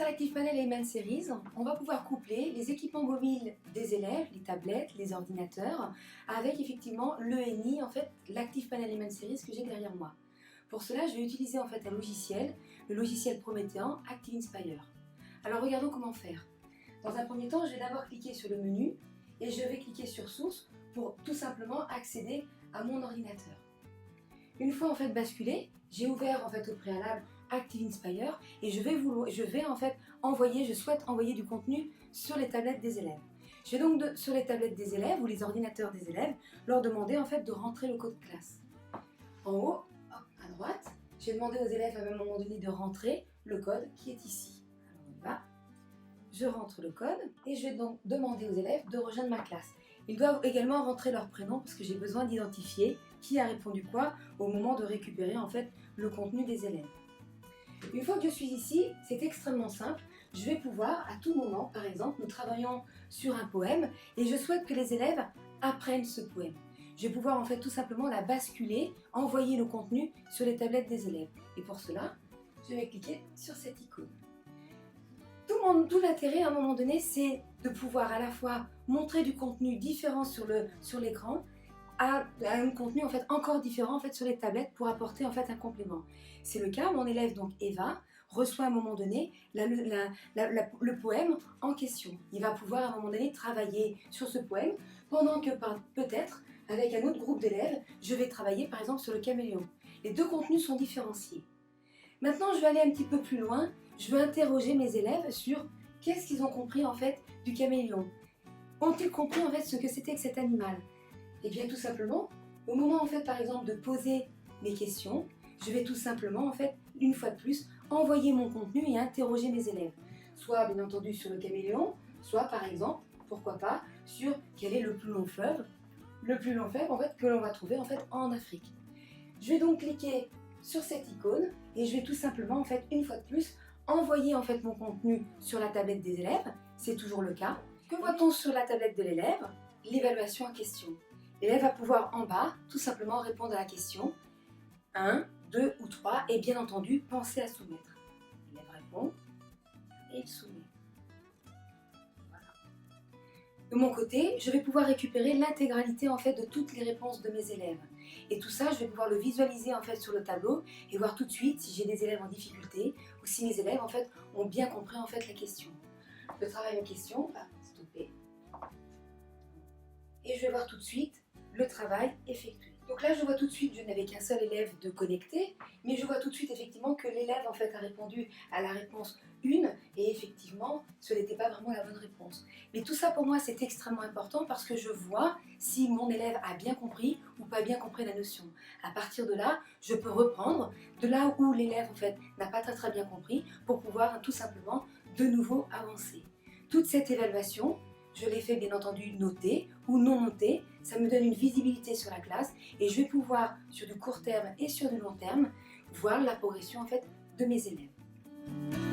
à l'ActivePanel Element Series, on va pouvoir coupler les équipements mobiles des élèves, les tablettes, les ordinateurs, avec effectivement l'ENI, en fait, l'ActivePanel Element Series que j'ai derrière moi. Pour cela, je vais utiliser en fait un logiciel, le logiciel prométhéen ActiveInspire. Alors regardons comment faire. Dans un premier temps, je vais d'abord cliquer sur le menu et je vais cliquer sur Source pour tout simplement accéder à mon ordinateur. Une fois en fait basculé, j'ai ouvert en fait au préalable ActiveInspire et je souhaite envoyer du contenu sur les tablettes des élèves. Je vais donc sur les tablettes des élèves ou les ordinateurs des élèves leur demander en fait de rentrer le code classe. En haut, à droite, je vais demander aux élèves à un moment donné de rentrer le code qui est ici. Alors on y va. Je rentre le code et je vais donc demander aux élèves de rejoindre ma classe. Ils doivent également rentrer leur prénom parce que j'ai besoin d'identifier qui a répondu quoi au moment de récupérer en fait le contenu des élèves. Une fois que je suis ici, c'est extrêmement simple. Je vais pouvoir à tout moment, par exemple, nous travaillons sur un poème et je souhaite que les élèves apprennent ce poème. Je vais pouvoir en fait tout simplement la basculer, envoyer le contenu sur les tablettes des élèves. Et pour cela, je vais cliquer sur cette icône. Tout l'intérêt à un moment donné, c'est de pouvoir à la fois montrer du contenu différent sur l'écran, à un contenu en fait encore différent en fait sur les tablettes pour apporter en fait un complément. C'est le cas, mon élève donc Eva reçoit à un moment donné le poème en question. Il va pouvoir à un moment donné travailler sur ce poème pendant que peut-être avec un autre groupe d'élèves, je vais travailler par exemple sur le caméléon. Les deux contenus sont différenciés. Maintenant, je vais aller un petit peu plus loin. Je vais interroger mes élèves sur qu'est-ce qu'ils ont compris en fait du caméléon. Ont-ils compris en fait ce que c'était que cet animal? Et bien tout simplement, au moment en fait par exemple de poser mes questions, je vais tout simplement en fait une fois de plus envoyer mon contenu et interroger mes élèves. Soit bien entendu sur le caméléon, soit par exemple, pourquoi pas, sur quel est le plus long fleuve en fait que l'on va trouver en fait en Afrique. Je vais donc cliquer sur cette icône et je vais tout simplement en fait une fois de plus envoyer en fait mon contenu sur la tablette des élèves, c'est toujours le cas. Que voit-on sur la tablette de l'élève? L'évaluation en question. L'élève va pouvoir en bas tout simplement répondre à la question 1, 2 ou 3 et bien entendu penser à soumettre. L'élève répond et il soumet. Voilà. De mon côté, je vais pouvoir récupérer l'intégralité en fait de toutes les réponses de mes élèves. Et tout ça, je vais pouvoir le visualiser en fait sur le tableau et voir tout de suite si j'ai des élèves en difficulté ou si mes élèves en fait ont bien compris en fait la question. Le travail en question va stopper. Et je vais voir tout de suite le travail effectué. Donc là, je vois tout de suite, je n'avais qu'un seul élève de connecté, mais je vois tout de suite effectivement que l'élève en fait a répondu à la réponse 1 et effectivement, ce n'était pas vraiment la bonne réponse. Mais tout ça pour moi, c'est extrêmement important parce que je vois si mon élève a bien compris ou pas bien compris la notion. À partir de là, je peux reprendre de là où l'élève en fait n'a pas très bien compris pour pouvoir tout simplement de nouveau avancer. Toute cette évaluation, je l'ai fait bien entendu noter ou non noter, ça me donne une visibilité sur la classe et je vais pouvoir sur du court terme et sur du long terme voir la progression en fait de mes élèves.